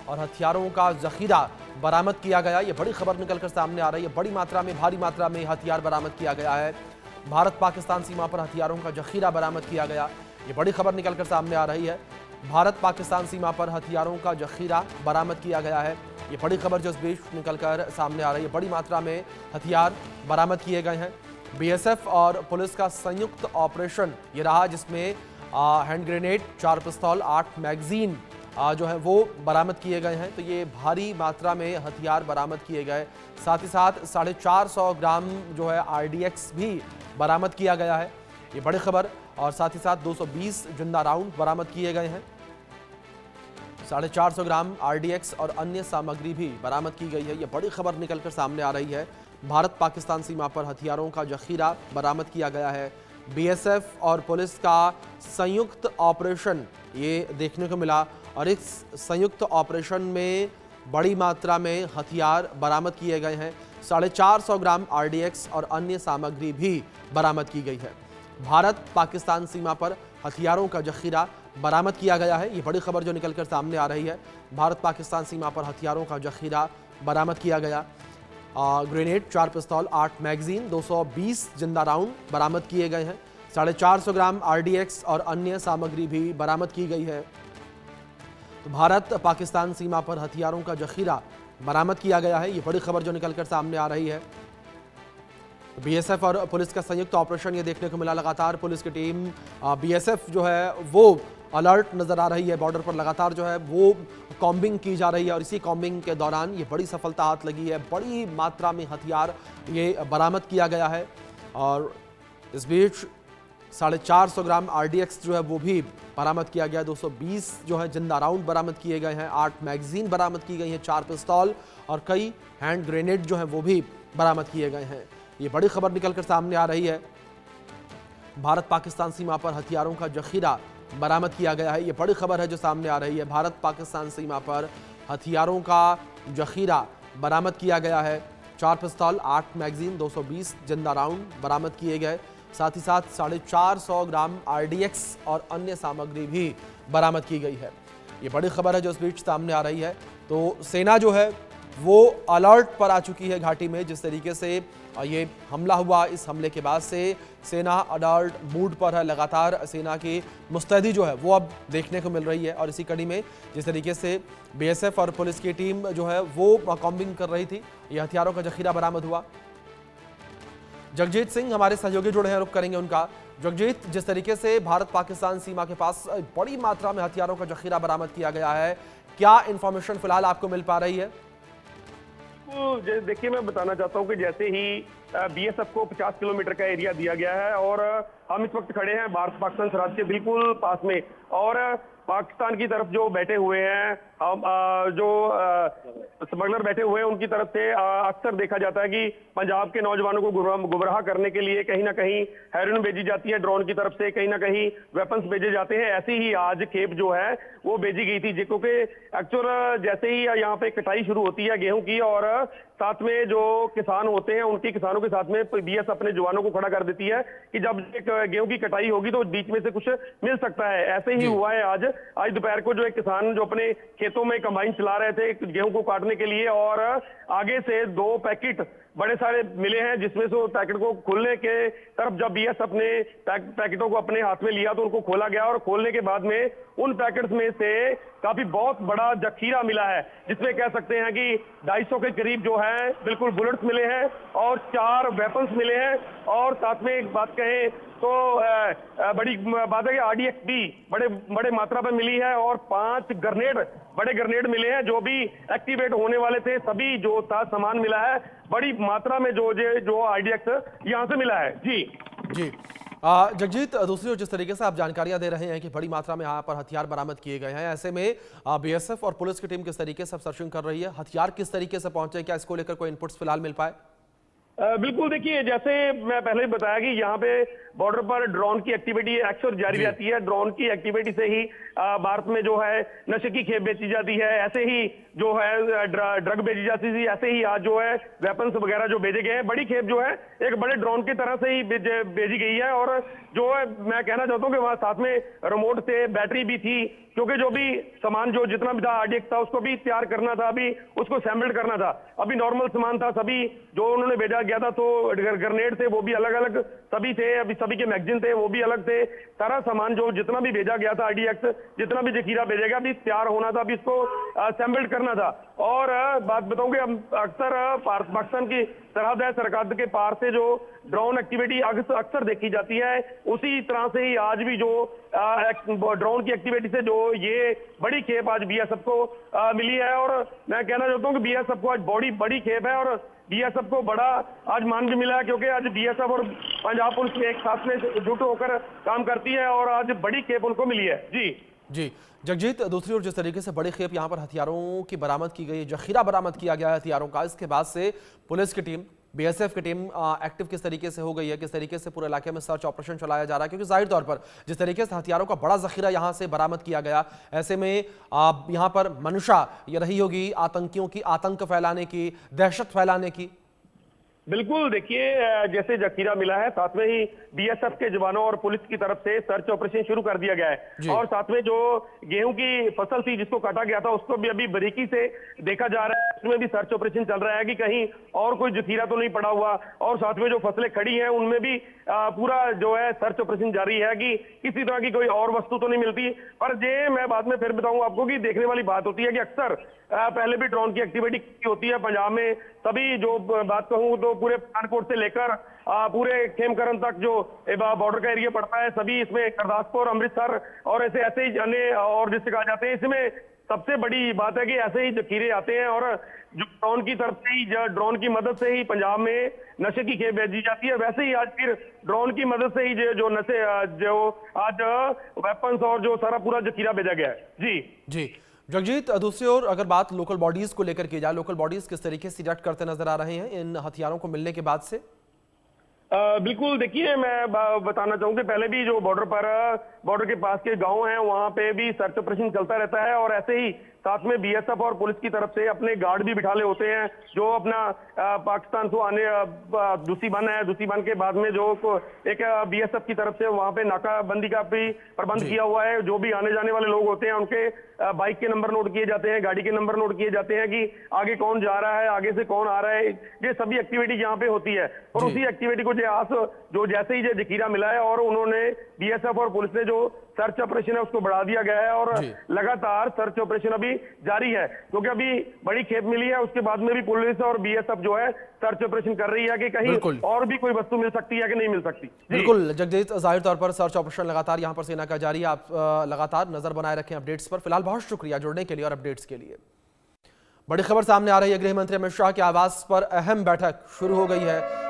और हथियारों का जखीरा बरामद किया गया। ये बड़ी खबर निकलकर सामने आ रही है। बड़ी मात्रा में, भारी मात्रा में हथियार बरामद किया गया है। भारत पाकिस्तान सीमा पर हथियारों का जखीरा बरामद किया गया। ये बड़ी खबर निकलकर सामने आ रही है। भारत पाकिस्तान सीमा पर हथियारों का जखीरा बरामद किया गया है। ये बड़ी खबर जो इस बीच निकलकर सामने आ रही है। बड़ी मात्रा में हथियार बरामद किए गए हैं। बीएसएफ और पुलिस का संयुक्त ऑपरेशन ये रहा, जिसमें हैंड ग्रेनेड, 4 पिस्तौल, 8 मैगजीन जो है वो बरामद किए गए हैं। तो ये भारी मात्रा में हथियार बरामद किए गए। साथ ही साथ 450 ग्राम जो है आरडीएक्स भी बरामद किया गया है। ये बड़ी खबर। और साथ ही साथ 220 जिंदा राउंड बरामद किए गए हैं। 450 ग्राम आरडीएक्स और अन्य सामग्री भी बरामद की गई है। ये बड़ी खबर निकलकर सामने आ रही है। भारत पाकिस्तान सीमा पर हथियारों का जखीरा बरामद किया गया है। बीएसएफ और पुलिस का संयुक्त ऑपरेशन ये देखने को मिला और इस संयुक्त ऑपरेशन में बड़ी मात्रा में हथियार बरामद किए गए हैं। 450 ग्राम आरडीएक्स और अन्य सामग्री भी बरामद की गई है। भारत पाकिस्तान सीमा पर हथियारों का जखीरा बरामद किया गया है। ये बड़ी खबर जो निकलकर सामने आ रही है। भारत पाकिस्तान सीमा पर हथियारों का जखीरा बरामद किया गया। ग्रेनेड, 4 पिस्तौल, 8 मैगजीन, 220 जिंदा राउंड बरामद किए गए हैं। 450 ग्राम आरडीएक्स और अन्य सामग्री भी बरामद की गई है। तो भारत पाकिस्तान सीमा पर हथियारों का जखीरा बरामद किया गया है। ये बड़ी खबर जो निकलकर सामने आ रही है। बीएसएफ और पुलिस का संयुक्त ऑपरेशन ये देखने को मिला। लगातार पुलिस की टीम, बीएसएफ जो है वो अलर्ट नजर आ रही है। बॉर्डर पर लगातार जो है वो कॉम्बिंग की जा रही है और इसी कॉम्बिंग के दौरान ये बड़ी सफलता हाथ लगी है। बड़ी मात्रा में हथियार ये बरामद किया गया है। और इस बीच 450 ग्राम आरडीएक्स जो है वो भी बरामद किया गया। 220 जो है जिंदा राउंड बरामद किए गए हैं। 8 मैगजीन बरामद की गई हैं। 4 पिस्तौल और कई हैंड ग्रेनेड जो है वो भी बरामद किए गए हैं। ये बड़ी खबर निकलकर सामने आ रही है। भारत पाकिस्तान सीमा पर हथियारों का जखीरा बरामद किया गया है। ये बड़ी खबर है जो सामने आ रही है। भारत पाकिस्तान सीमा पर हथियारों का जखीरा बरामद किया गया है। 4 पिस्तौल, 8 मैगजीन, 220 जिंदा राउंड बरामद किए गए। साथ ही साथ 450 ग्राम आरडीएक्स और अन्य सामग्री भी बरामद की गई है। ये बड़ी खबर है जो इस बीच सामने आ रही है। तो सेना जो है वो अलर्ट पर आ चुकी है घाटी में। जिस तरीके से ये हमला हुआ, इस हमले के बाद से सेना अलर्ट मूड पर है। लगातार सेना की मुस्तैदी जो है वो अब देखने को मिल रही है। और इसी कड़ी में जिस तरीके से बीएसएफ और पुलिस की टीम जो है वो कॉम्बिंग कर रही थी, ये हथियारों का जखीरा बरामद हुआ। जगजीत सिंह हमारे सहयोगी जुड़े हैं, रुक करेंगे उनका। जगजीत, जिस तरीके से भारत पाकिस्तान सीमा के पास बड़ी मात्रा में हथियारों का जखीरा बरामद किया गया है, क्या इंफॉर्मेशन फिलहाल आपको मिल पा रही है? देखिए, मैं बताना चाहता हूं कि जैसे ही बीएसएफ को 50 किलोमीटर का एरिया दिया गया है और हम इस वक्त खड़े हैं भारत पाकिस्तान सरहद के बिल्कुल पास में, और पाकिस्तान की तरफ जो बैठे हुए हैं, जो स्मगलर बैठे हुए हैं, उनकी तरफ से अक्सर देखा जाता है कि पंजाब के नौजवानों को गुमराह करने के लिए कहीं ना कहीं हेरोइन भेजी जाती है ड्रोन की तरफ से, कहीं ना कहीं वेपन्स भेजे जाते हैं। ऐसे ही आज खेप जो है वो भेजी गई थी, क्योंकि एक्चुअल जैसे ही यहाँ पे कटाई शुरू होती है गेहूं की, और साथ में जो किसान होते हैं उनकी किसानों के साथ में बीएसएफ अपने जवानों को खड़ा कर देती है कि जब एक गेहूं की कटाई होगी तो बीच में से कुछ मिल सकता है। ऐसे ही हुआ है आज दोपहर को। जो एक किसान जो अपने खेतों में कंबाइन चला रहे थे गेहूं को काटने के लिए, और आगे से 2 पैकेट बड़े सारे मिले हैं, जिसमें से पैकेट को खोलने के तरफ जब बीएसएफ ने पैकेटों को अपने हाथ में लिया तो उनको खोला गया, और खोलने के बाद में उन पैकेट्स में से काफी बहुत बड़ा जखीरा मिला है, जिसमें कह सकते हैं कि 250 के करीब जो है बिल्कुल बुलेट्स मिले हैं और 4 वेपन्स मिले हैं। और साथ में एक बात कहें तो बड़ी बात है कि आरडीएक्स भी बड़े मात्रा में मिली है, और 5 बड़े ग्रेनेड मिले हैं जो भी एक्टिवेट होने वाले थे। सभी जो था सामान मिला है बड़ी मात्रा में, जो आरडीएक्स यहाँ से मिला है। जी जगजीत, दूसरी ओर जिस तरीके से आप जानकारियां दे रहे हैं कि बड़ी मात्रा में यहाँ पर हथियार बरामद किए गए हैं, ऐसे में बीएसएफ और पुलिस की टीम किस तरीके से सर्चिंग कर रही है, हथियार किस तरीके से पहुंचे, क्या इसको लेकर कोई इनपुट्स फिलहाल मिल पाए? बिल्कुल, देखिए जैसे मैं पहले ही बताया कि यहाँ पे बॉर्डर पर ड्रोन की एक्टिविटी अक्सर जारी रहती है। ड्रोन की एक्टिविटी से ही भारत में जो है नशे की खेप बेची जाती है, ऐसे ही जो है ड्रग बेची जाती थी, ऐसे ही आज जो है वेपन्स वगैरह जो भेजे गए हैं। बड़ी खेप जो है एक बड़े ड्रोन की तरह से ही भेजी गई है। और जो है मैं कहना चाहता हूँ कि वहाँ साथ में रिमोट थे, बैटरी भी थी, क्योंकि जो भी सामान जो जितना भी था RDX था उसको भी तैयार करना था, अभी उसको असेंबल्ड करना था। अभी नॉर्मल सामान था, सभी जो उन्होंने भेजा गया था, तो ग्रेनेड थे वो भी अलग अलग सभी थे, अभी सभी के मैगजीन थे वो भी अलग थे। सारा सामान जो जितना भी भेजा गया था RDX, जितना भी जखीरा भेजा गया, अभी तैयार होना था, अभी इसको असेंबल्ड करना था। और बात बताऊं कि अक्सर भारत पाकिस्तान की सरहद है, सरहद के पार से जो ड्रोन एक्टिविटी अक्सर देखी जाती है, उसी तरह से ही आज भी जो ड्रोन की एक्टिविटी से जो ये बड़ी खेप आज BSF को मिली है। और मैं कहना चाहता हूँ कि BSF को आज बड़ी खेप है और BSF को बड़ा आज मान भी मिला है, क्योंकि आज BSF और पंजाब पुलिस एक साथ में जुट होकर काम करती है और आज बड़ी खेप उनको मिली है। जी जगजीत, दूसरी ओर जिस तरीके से बड़ी खेप यहाँ पर हथियारों की बरामद की गई, जखीरा बरामद किया गया है हथियारों का, इसके बाद से पुलिस की टीम, BSF की टीम एक्टिव किस तरीके से हो गई है, किस तरीके से पूरे इलाके में सर्च ऑपरेशन चलाया जा रहा है? क्योंकि जाहिर तौर पर जिस तरीके से हथियारों का बड़ा जखीरा यहाँ से बरामद किया गया, ऐसे में यहाँ पर मंशा ये रही होगी आतंकियों की, आतंक फैलाने की, दहशत फैलाने की। बिल्कुल, देखिए जैसे जखीरा मिला है, साथ में ही BSF के जवानों और पुलिस की तरफ से सर्च ऑपरेशन शुरू कर दिया गया है। और साथ में जो गेहूं की फसल थी जिसको काटा गया था, उसको भी अभी बारीकी से देखा जा रहा है, उसमें भी सर्च ऑपरेशन चल रहा है कि कहीं और कोई जखीरा तो नहीं पड़ा हुआ। और साथ में जो फसलें खड़ी हैं उनमें भी पूरा जो है सर्च ऑपरेशन जारी है कि किसी तरह की कोई और वस्तु तो नहीं मिलती। पर ये मैं बाद में फिर बताऊंगा आपको कि देखने वाली बात होती है कि अक्सर पहले भी ड्रोन की एक्टिविटी होती है पंजाब में, सभी जो बात कहूं तो पूरे पठानकोट से लेकर पूरे खेमकरन तक जो बॉर्डर का एरिया पड़ता है, सभी इसमें गुरदासपुर, अमृतसर और ऐसे ही अन्य और डिस्ट्रिक्ट आ जाते हैं। इसमें सबसे बड़ी बात है कि ऐसे ही जखीरे आते हैं और जो ड्रोन की तरफ से ही, ड्रोन की मदद से ही पंजाब में नशे की खेप भेजी जाती है। वैसे ही आज फिर ड्रोन की मदद से ही जो नशे जो आज वेपन्स और जो सारा पूरा जखीरा भेजा गया है। जी जगजीत, दूसरी ओर अगर बात लोकल बॉडीज को लेकर की जाए, लोकल बॉडीज किस तरीके से रिएक्ट करते नजर आ रहे हैं इन हथियारों को मिलने के बाद से? बिल्कुल, देखिए मैं बताना चाहूंगा, पहले भी जो बॉर्डर के पास के गांव हैं वहां पे भी सर्च ऑपरेशन चलता रहता है और ऐसे ही साथ में BSF और पुलिस की तरफ से अपने गार्ड भी बिठाले होते हैं, जो अपना पाकिस्तान से आने दूसीबन है, दूसीबन के बाद में जो एक BSF की तरफ से वहां पे नाकाबंदी का भी प्रबंध किया हुआ है। जो भी आने जाने वाले लोग होते हैं उनके बाइक के नंबर नोट किए जाते हैं, गाड़ी के नंबर नोट किए जाते हैं कि आगे कौन जा रहा है, आगे से कौन आ रहा है। ये सभी एक्टिविटी यहाँ पे होती है और उसी एक्टिविटी को जो जैसे ही जखीरा मिला है और उन्होंने BSF और पुलिस ने जो सर्च ऑपरेशन है उसको बढ़ा दिया गया है और लगातार सर्च ऑपरेशन अभी जारी है, क्योंकि अभी बड़ी खेप मिली है। उसके बाद में भी पुलिस और BSF जो है सर्च ऑपरेशन कर रही है कि कहीं और भी कोई वस्तु मिल सकती है कि नहीं मिल सकती। बिल्कुल जगजीत, जाहिर तौर पर सर्च ऑपरेशन लगातार यहाँ पर सेना का जारी है। आप लगातार नजर बनाए रखें अपडेट्स पर। फिलहाल बहुत शुक्रिया जुड़ने के लिए और अपडेट्स के लिए। बड़ी खबर सामने आ रही है, गृह मंत्री अमित शाह के आवास पर अहम बैठक शुरू हो गई है।